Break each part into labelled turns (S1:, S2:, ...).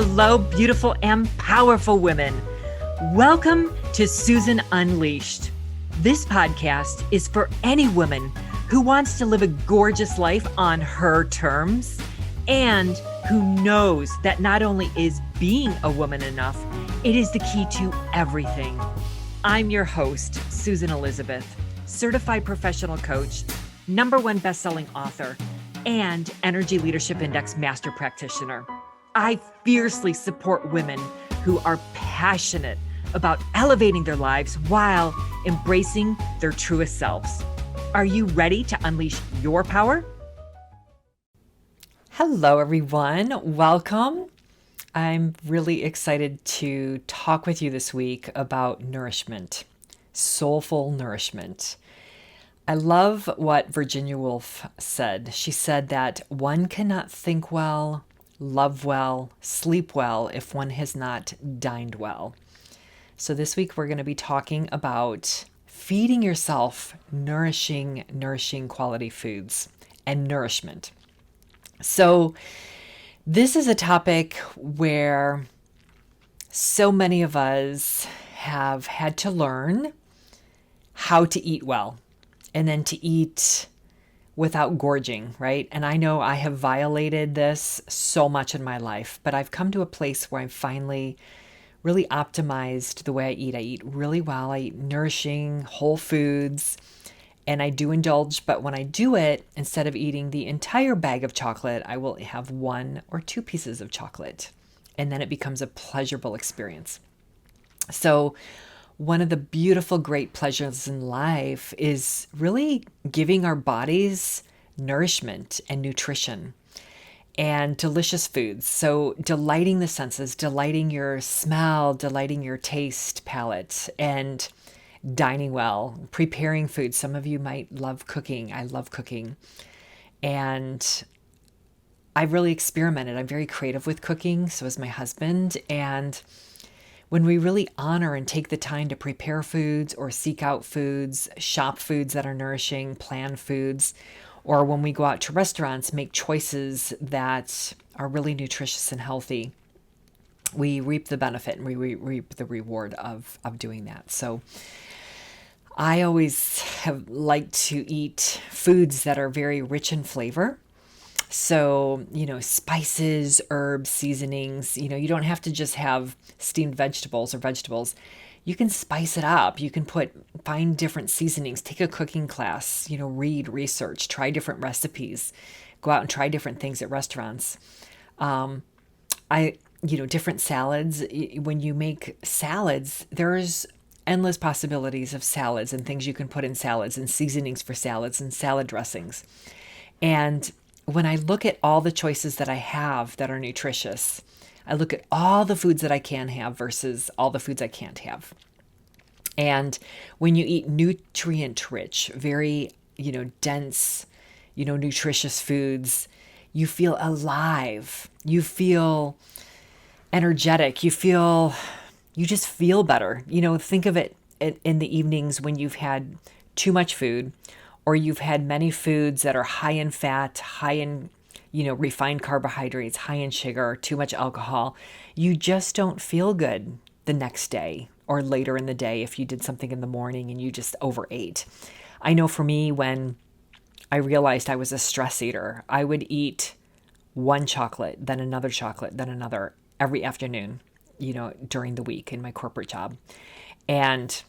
S1: Hello, beautiful and powerful women. Welcome to Susan Unleashed. This podcast is for any woman who wants to live a gorgeous life on her terms and who knows that not only is being a woman enough, it is the key to everything. I'm your host, Susan Elizabeth, certified professional coach, #1 best-selling author, and Energy Leadership Index master practitioner. I fiercely support women who are passionate about elevating their lives while embracing their truest selves. Are you ready to unleash your power? Hello, everyone. Welcome. I'm really excited to talk with you this week about nourishment, soulful nourishment. I love what Virginia Woolf said. She said that one cannot think well, love well, sleep well if one has not dined well. So this week we're going to be talking about feeding yourself nourishing quality foods and nourishment. So this is a topic where so many of us have had to learn how to eat well and then to eat without gorging, right? And I know I have violated this so much in my life, but I've come to a place where I've finally really optimized the way I eat. I eat really well. I eat nourishing, whole foods, and I do indulge. But when I do it, instead of eating the entire bag of chocolate, I will have 1 or 2 pieces of chocolate, and then it becomes a pleasurable experience. So one of the beautiful, great pleasures in life is really giving our bodies nourishment and nutrition and delicious foods. So delighting the senses, delighting your smell, delighting your taste palette, and dining well, preparing food. Some of you might love cooking. I love cooking. And I've really experimented. I'm very creative with cooking. So is my husband. And when we really honor and take the time to prepare foods or seek out foods, shop foods that are nourishing, plan foods, or when we go out to restaurants, make choices that are really nutritious and healthy, we reap the benefit and we reap the reward of doing that. So I always have liked to eat foods that are very rich in flavor. So, spices, herbs, seasonings, you don't have to just have steamed vegetables or vegetables. You can spice it up. You can find different seasonings, take a cooking class, read, research, try different recipes, go out and try different things at restaurants. Different salads. When you make salads, there's endless possibilities of salads and things you can put in salads and seasonings for salads and salad dressings. And when I look at all the choices that I have that are nutritious, I look at all the foods that I can have versus all the foods I can't have. And when you eat nutrient-rich, very, dense, nutritious foods, you feel alive. You feel energetic. You just feel better. Think of it in the evenings when you've had too much food, or you've had many foods that are high in fat, high in, refined carbohydrates, high in sugar, too much alcohol. You just don't feel good the next day or later in the day if you did something in the morning and you just overate. I know for me, when I realized I was a stress eater, I would eat one chocolate, then another every afternoon, during the week in my corporate job. And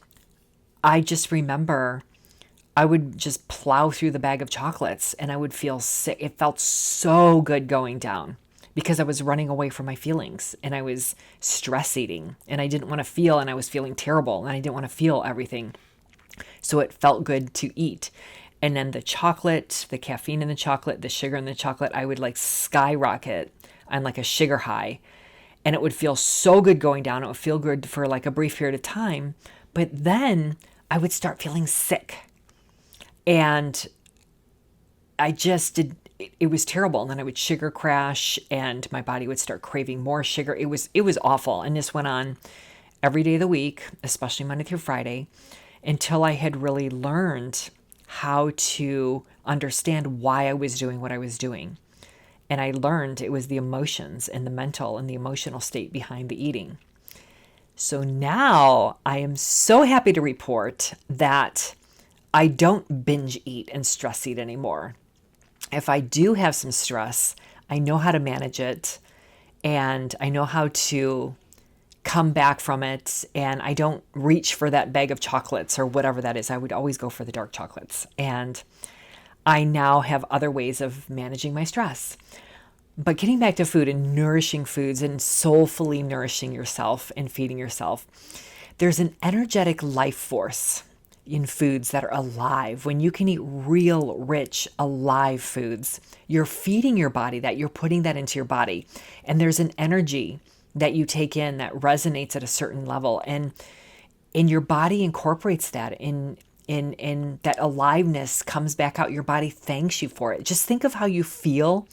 S1: I just remember I would just plow through the bag of chocolates and I would feel sick. It felt so good going down because I was running away from my feelings and I was stress eating and I didn't want to feel, and I was feeling terrible and I didn't want to feel everything. So it felt good to eat. And then the chocolate, the caffeine in the chocolate, the sugar in the chocolate, I would skyrocket on a sugar high. And it would feel so good going down. It would feel good for a brief period of time. But then I would start feeling sick. And it was terrible. And then I would sugar crash and my body would start craving more sugar. It was awful. And this went on every day of the week, especially Monday through Friday, until I had really learned how to understand why I was doing what I was doing. And I learned it was the emotions and the mental and the emotional state behind the eating. So now I am so happy to report that I don't binge eat and stress eat anymore. If I do have some stress, I know how to manage it and I know how to come back from it, and I don't reach for that bag of chocolates or whatever that is. I would always go for the dark chocolates. And I now have other ways of managing my stress. But getting back to food and nourishing foods and soulfully nourishing yourself and feeding yourself, there's an energetic life force in foods that are alive. When you can eat real, rich, alive foods, you're feeding your body that, you're putting that into your body. And there's an energy that you take in that resonates at a certain level. And your body incorporates that in that aliveness comes back out. Your body thanks you for it. Just think of how you feel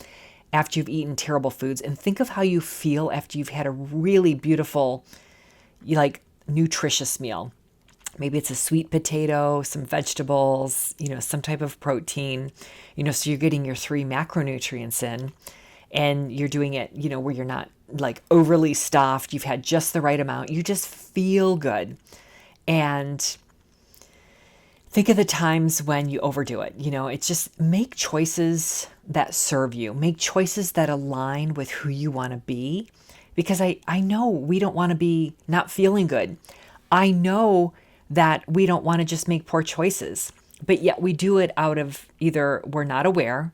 S1: after you've eaten terrible foods, and think of how you feel after you've had a really beautiful, like, nutritious meal. Maybe it's a sweet potato, some vegetables, some type of protein, so you're getting your 3 macronutrients in, and you're doing it, where you're not like overly stuffed. You've had just the right amount. You just feel good. And think of the times when you overdo it. It's just make choices that serve you. Make choices that align with who you want to be. Because I know we don't want to be not feeling good. I know that we don't want to just make poor choices. But yet we do it out of either we're not aware,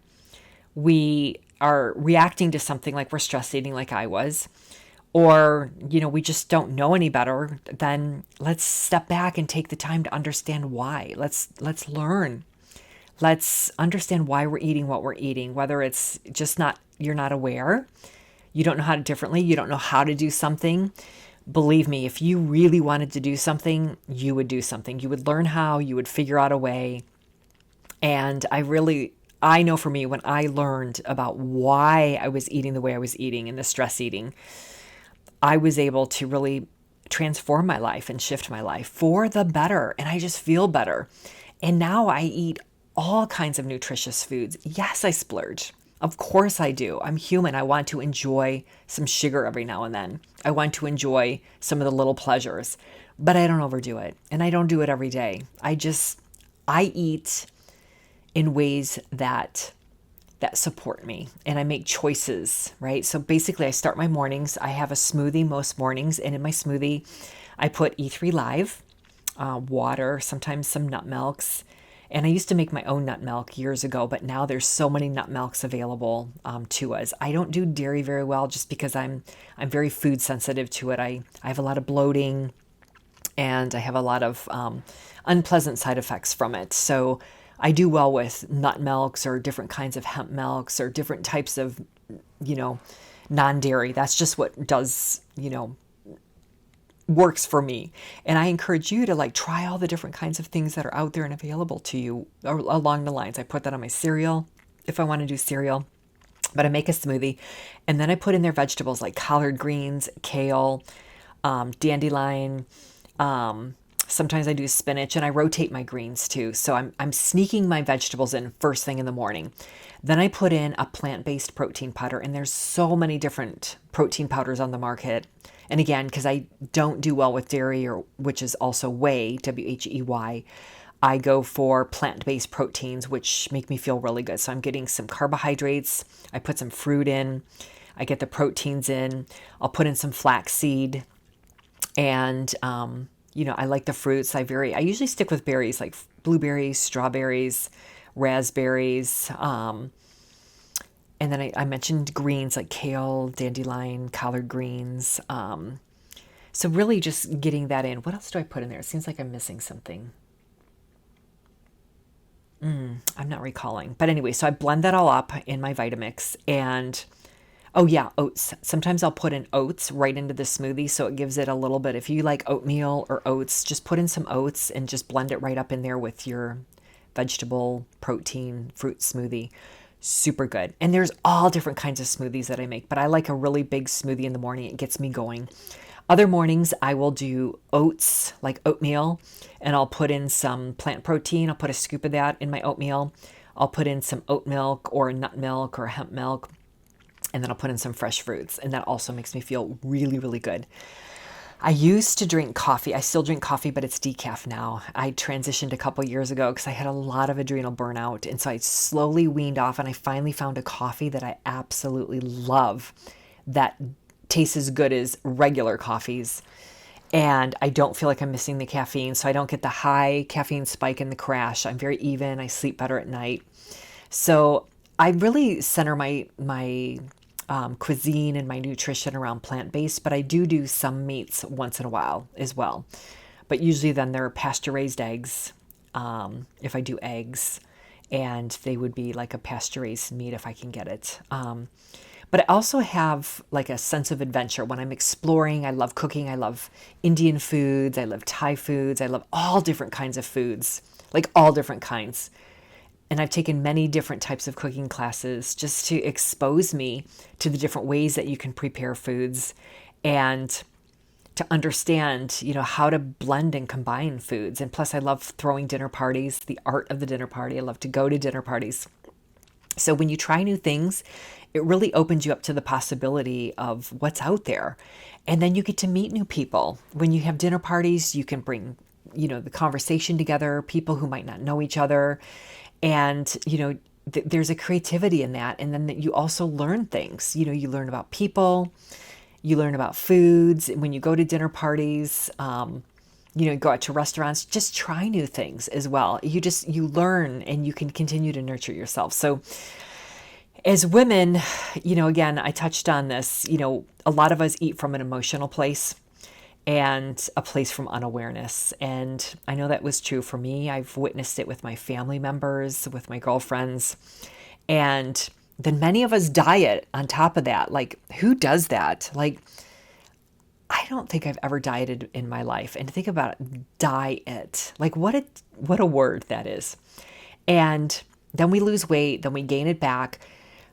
S1: we are reacting to something like we're stress eating like I was, or, we just don't know any better. Then let's step back and take the time to understand why. Let's learn. Let's understand why we're eating what we're eating, whether it's just you're not aware, you don't know how to differently, you don't know how to do something. Believe me, if you really wanted to do something, you would do something. You would learn how, you would figure out a way. And I know for me, when I learned about why I was eating the way I was eating and the stress eating, I was able to really transform my life and shift my life for the better. And I just feel better. And now I eat all kinds of nutritious foods. Yes, I splurge. Of course I do. I'm human. I want to enjoy some sugar every now and then. I want to enjoy some of the little pleasures, but I don't overdo it. And I don't do it every day. I eat in ways that support me, and I make choices, right? So basically I start my mornings. I have a smoothie most mornings, and in my smoothie, I put E3 Live, water, sometimes some nut milks. And I used to make my own nut milk years ago, but now there's so many nut milks available to us. I don't do dairy very well just because I'm very food sensitive to it. I have a lot of bloating, and I have a lot of unpleasant side effects from it. So I do well with nut milks or different kinds of hemp milks or different types of, non-dairy. That's just what does, works for me. And I encourage you to try all the different kinds of things that are out there and available to you along the lines. I put that on my cereal if I want to do cereal, but I make a smoothie, and then I put in their vegetables like collard greens, kale, dandelion. Sometimes I do spinach, and I rotate my greens too. So I'm sneaking my vegetables in first thing in the morning. Then I put in a plant-based protein powder, and there's so many different protein powders on the market. And again, because I don't do well with dairy, which is also whey, WHEY, I go for plant-based proteins, which make me feel really good. So I'm getting some carbohydrates. I put some fruit in. I get the proteins in. I'll put in some flaxseed. And, I like the fruits. I usually stick with berries like blueberries, strawberries, raspberries. And then I mentioned greens like kale, dandelion, collard greens. So really just getting that in. What else do I put in there? It seems like I'm missing something. I'm not recalling. But anyway, so I blend that all up in my Vitamix. And, oh yeah, oats. Sometimes I'll put in oats right into the smoothie, so it gives it a little bit. If you like oatmeal or oats, just put in some oats and just blend it right up in there with your vegetable, protein, fruit smoothie. Super good. And there's all different kinds of smoothies that I make, but I like a really big smoothie in the morning. It gets me going. Other mornings I will do oats, like oatmeal, and I'll put in some plant protein. I'll put a scoop of that in my oatmeal. I'll put in some oat milk or nut milk or hemp milk. And then I'll put in some fresh fruits. And that also makes me feel really, really good. I used to drink coffee. I still drink coffee, but it's decaf now. I transitioned a couple years ago because I had a lot of adrenal burnout. And so I slowly weaned off, and I finally found a coffee that I absolutely love that tastes as good as regular coffees. And I don't feel like I'm missing the caffeine. So I don't get the high caffeine spike and the crash. I'm very even. I sleep better at night. So I really center my cuisine and my nutrition around plant-based, but I do some meats once in a while as well. But usually then they're pasture-raised eggs, if I do eggs, and they would be like a pasture-raised meat if I can get it. But I also have like a sense of adventure when I'm exploring. I love cooking. I love Indian foods. I love Thai foods. I love all different kinds of foods, like all different kinds. And I've taken many different types of cooking classes just to expose me to the different ways that you can prepare foods and to understand, how to blend and combine foods. And plus I love throwing dinner parties, the art of the dinner party. I love to go to dinner parties. So when you try new things, it really opens you up to the possibility of what's out there. And then you get to meet new people. When you have dinner parties, you can bring, the conversation together, people who might not know each other. And, there's a creativity in that. And then you also learn things. You learn about people, you learn about foods. When you go to dinner parties, go out to restaurants, just try new things as well. You learn and you can continue to nurture yourself. So as women, again, I touched on this, a lot of us eat from an emotional place and a place from unawareness. And I know that was true for me. I've witnessed it with my family members, with my girlfriends. And then many of us diet on top of that. Like, who does that? Like, I don't think I've ever dieted in my life. And think about it, diet. Like, what a word that is. And then we lose weight, then we gain it back.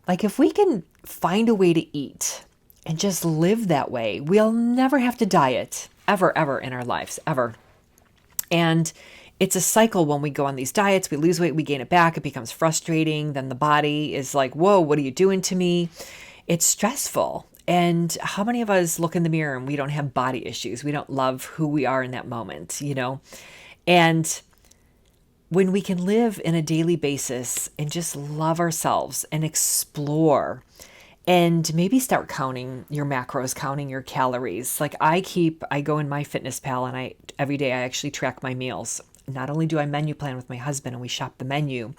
S1: Like, if we can find a way to eat and just live that way, we'll never have to diet ever in our lives, ever. And it's a cycle. When we go on these diets, we lose weight, we gain it back. It becomes frustrating. Then the body is like, whoa, what are you doing to me? It's stressful. And how many of us look in the mirror and we don't have body issues? We don't love who we are in that moment, And when we can live in a daily basis and just love ourselves and explore and maybe start counting your macros, counting your calories. Like I go in my fitness pal and every day I actually track my meals. Not only do I menu plan with my husband and we shop the menu,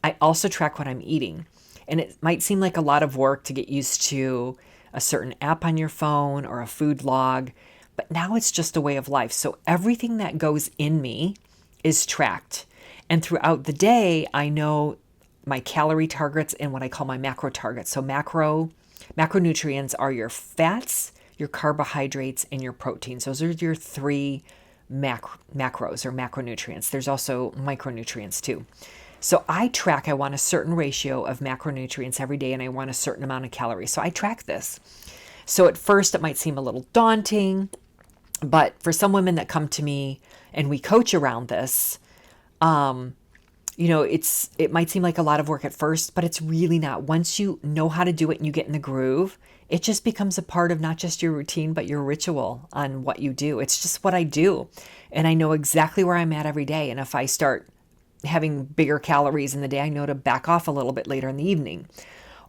S1: I also track what I'm eating. And it might seem like a lot of work to get used to a certain app on your phone or a food log, but now it's just a way of life. So everything that goes in me is tracked. And throughout the day, I know my calorie targets and what I call my macro targets. So macronutrients are your fats, your carbohydrates, and your proteins. Those are your three macros or macronutrients. There's also micronutrients too. So I want a certain ratio of macronutrients every day, and I want a certain amount of calories. So I track this. So at first it might seem a little daunting, but for some women that come to me and we coach around this, it might seem like a lot of work at first, but it's really not. Once you know how to do it and you get in the groove, it just becomes a part of not just your routine, but your ritual on what you do. It's just what I do. And I know exactly where I'm at every day. And if I start having bigger calories in the day, I know to back off a little bit later in the evening.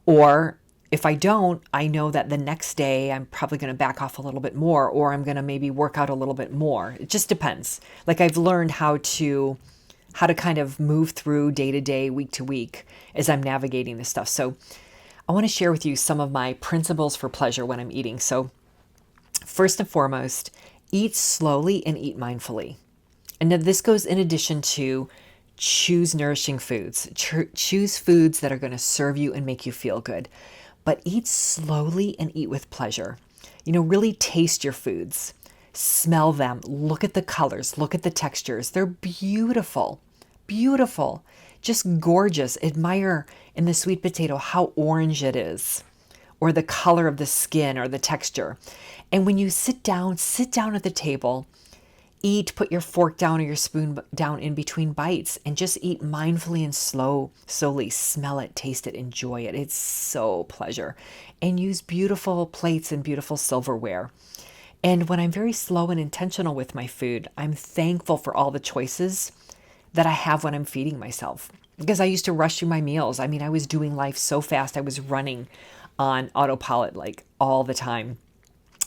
S1: Or if I don't, I know that the next day I'm probably going to back off a little bit more, or I'm going to maybe work out a little bit more. It just depends. Like I've learned how to kind of move through day to day, week to week as I'm navigating this stuff. So I want to share with you some of my principles for pleasure when I'm eating. So first and foremost, eat slowly and eat mindfully. And now this goes in addition to choose nourishing foods. Choose foods that are going to serve you and make you feel good. But eat slowly and eat with pleasure. Really taste your foods. Smell them. Look at the colors. Look at the textures. They're beautiful. Beautiful. Just gorgeous. Admire in the sweet potato how orange it is, or the color of the skin or the texture. And when you sit down at the table, eat, put your fork down or your spoon down in between bites and just eat mindfully and slowly. Smell it, taste it, enjoy it. It's so pleasure. And use beautiful plates and beautiful silverware. And when I'm very slow and intentional with my food, I'm thankful for all the choices that I have when I'm feeding myself. Because I used to rush through my meals. I mean, I was doing life so fast. I was running on autopilot like all the time.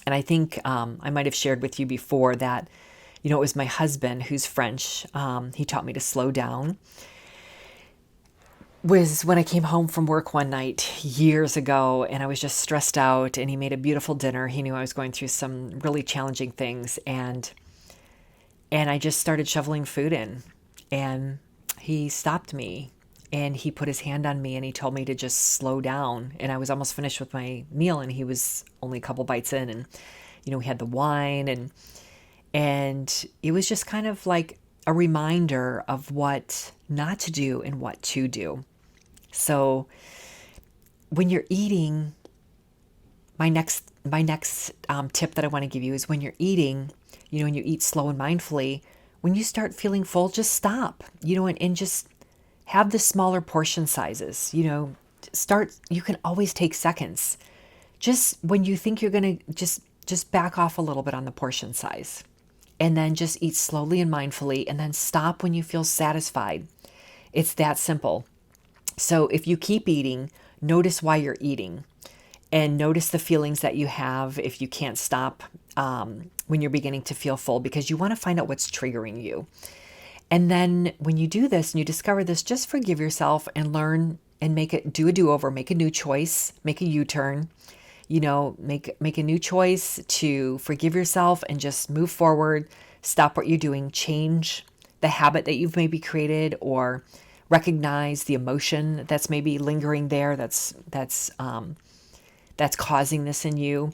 S1: And I think I might have shared with you before that, it was my husband who's French. He taught me to slow down. Was when I came home from work one night years ago and I was just stressed out, and he made a beautiful dinner. He knew I was going through some really challenging things, and I just started shoveling food in, and he stopped me and he put his hand on me and he told me to just slow down. And I was almost finished with my meal and he was only a couple bites in, and we had the wine, and it was just kind of like a reminder of what not to do and what to do. So when you're eating, my next tip that I want to give you is when you're eating, when you eat slow and mindfully, when you start feeling full, just stop, and just have the smaller portion sizes. You can always take seconds. Just when you think you're going to just back off a little bit on the portion size, and then just eat slowly and mindfully, and then stop when you feel satisfied. It's that simple. So if you keep eating, notice why you're eating, and notice the feelings that you have if you can't stop when you're beginning to feel full, because you want to find out what's triggering you. And then when you do this and you discover this, just forgive yourself and learn and do a do-over, make a new choice, make a U-turn, make a new choice to forgive yourself and just move forward, stop what you're doing, change the habit that you've maybe created, or recognize the emotion that's maybe lingering there that's causing this in you.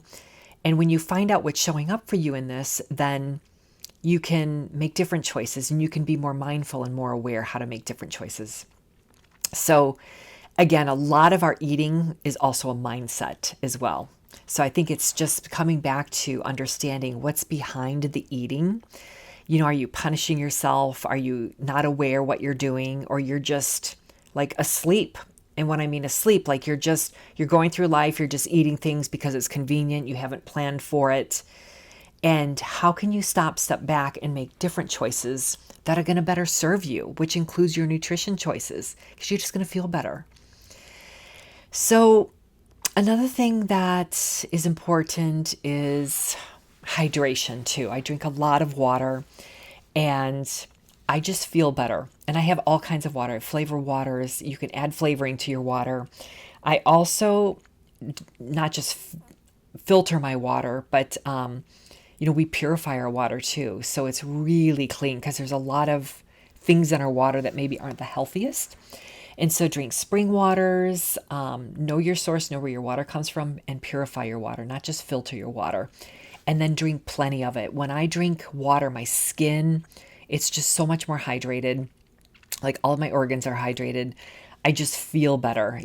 S1: And when you find out what's showing up for you in this, then you can make different choices, and you can be more mindful and more aware how to make different choices. So again, a lot of our eating is also a mindset as well. So I think it's just coming back to understanding what's behind the eating. Are you punishing yourself? Are you not aware what you're doing? Or you're just like asleep? And when I mean asleep, like you're going through life, you're just eating things because it's convenient, you haven't planned for it. And how can you step back and make different choices that are going to better serve you, which includes your nutrition choices, because you're just going to feel better. So another thing that is important is hydration too. I drink a lot of water and I just feel better. And I have all kinds of water, flavor waters. You can add flavoring to your water. I also not just filter my water, but we purify our water too. So it's really clean, because there's a lot of things in our water that maybe aren't the healthiest. And so drink spring waters, know your source, know where your water comes from, and purify your water, not just filter your water. And then drink plenty of it. When I drink water, my skin, it's just so much more hydrated. Like all of my organs are hydrated. I just feel better.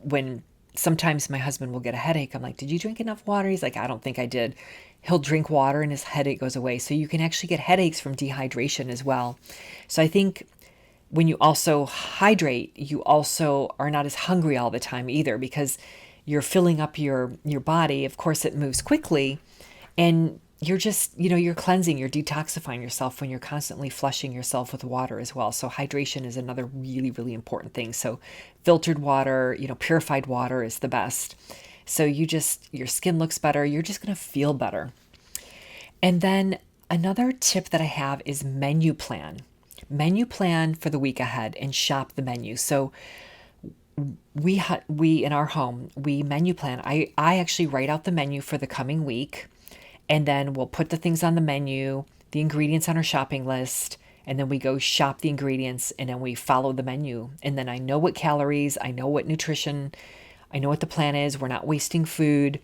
S1: When sometimes my husband will get a headache, I'm like, did you drink enough water? He's like, I don't think I did. He'll drink water and his headache goes away. So you can actually get headaches from dehydration as well. So I think when you also hydrate, you also are not as hungry all the time either, because you're filling up your body. Of course, it moves quickly, and you're just, you're cleansing, you're detoxifying yourself when you're constantly flushing yourself with water as well. So hydration is another really, really important thing. So filtered water, purified water is the best. So your skin looks better. You're just going to feel better. And then another tip that I have is menu plan. Menu plan for the week ahead and shop the menu. So we in our home, we menu plan. I actually write out the menu for the coming week, and then we'll put the things on the menu, the ingredients on our shopping list, and then we go shop the ingredients, and then we follow the menu. And then I know what calories, I know what nutrition, I know what the plan is. We're not wasting food.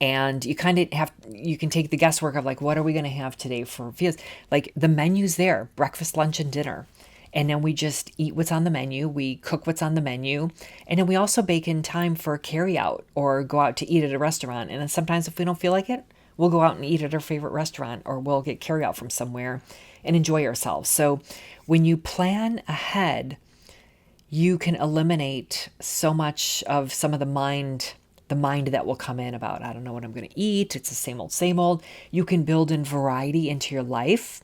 S1: And you kind of you can take the guesswork of like, what are we going to have today for meals? Like the menu's there, breakfast, lunch, and dinner. And then we just eat what's on the menu. We cook what's on the menu. And then we also bake in time for carry out or go out to eat at a restaurant. And then sometimes if we don't feel like it, we'll go out and eat at our favorite restaurant, or we'll get carry out from somewhere and enjoy ourselves. So when you plan ahead, you can eliminate so much of some of the mind that will come in about, I don't know what I'm going to eat. It's the same old, same old. You can build in variety into your life.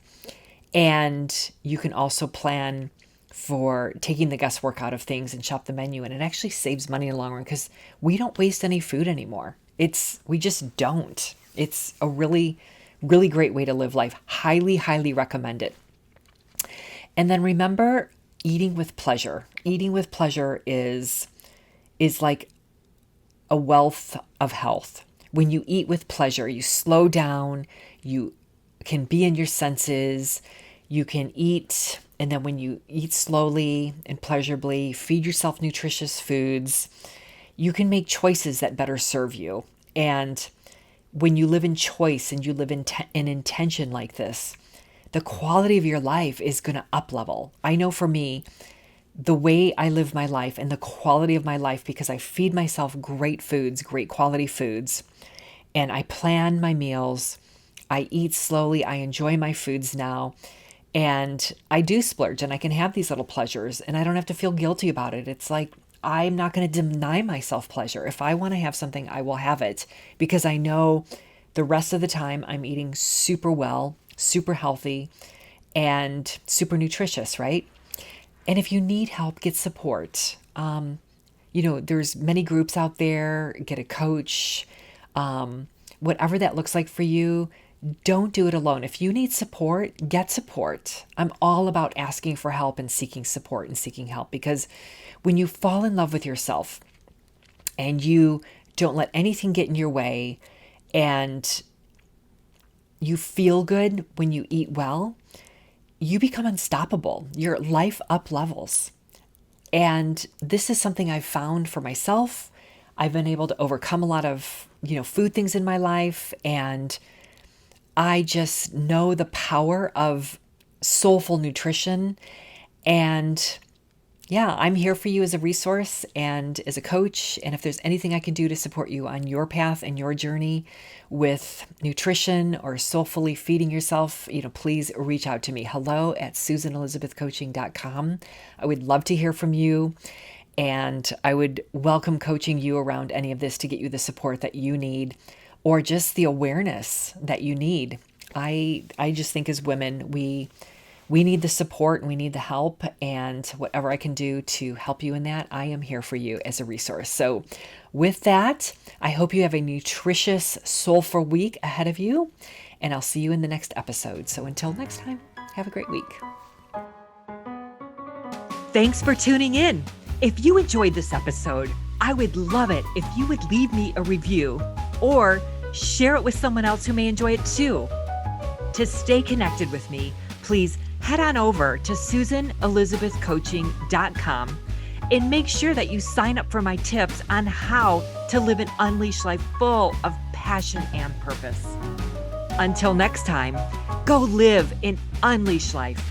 S1: And you can also plan for taking the guesswork out of things and shop the menu. And it actually saves money in the long run because we don't waste any food anymore. We just don't. It's a really, really great way to live life. Highly, highly recommend it. And then remember, eating with pleasure. Eating with pleasure is like a wealth of health. When you eat with pleasure, you slow down, you can be in your senses, you can eat, and then when you eat slowly and pleasurably, feed yourself nutritious foods, you can make choices that better serve you. And when you live in choice and you live in intention like this, the quality of your life is going to up level. I know for me, the way I live my life and the quality of my life, because I feed myself great foods, great quality foods, and I plan my meals, I eat slowly, I enjoy my foods now, and I do splurge and I can have these little pleasures and I don't have to feel guilty about it. It's like, I'm not going to deny myself pleasure. If I want to have something, I will have it because I know the rest of the time I'm eating super well, super healthy, and super nutritious, right? And if you need help, get support. There's many groups out there, get a coach, whatever that looks like for you. Don't do it alone. If you need support, get support. I'm all about asking for help and seeking support and seeking help, because when you fall in love with yourself and you don't let anything get in your way and you feel good when you eat well, you become unstoppable. Your life up levels. And this is something I've found for myself. I've been able to overcome a lot of, food things in my life, and I just know the power of soulful nutrition. And yeah, I'm here for you as a resource and as a coach. And if there's anything I can do to support you on your path and your journey with nutrition or soulfully feeding yourself, please reach out to me. hello@susanelizabethcoaching.com. I would love to hear from you. And I would welcome coaching you around any of this to get you the support that you need, or just the awareness that you need. I just think as women, we need the support and we need the help, and whatever I can do to help you in that, I am here for you as a resource. So with that, I hope you have a nutritious, soulful week ahead of you, and I'll see you in the next episode. So until next time, have a great week. Thanks for tuning in. If you enjoyed this episode, I would love it if you would leave me a review or share it with someone else who may enjoy it too. To stay connected with me, please head on over to susanelizabethcoaching.com and make sure that you sign up for my tips on how to live an unleashed life full of passion and purpose. Until next time, go live an unleashed life.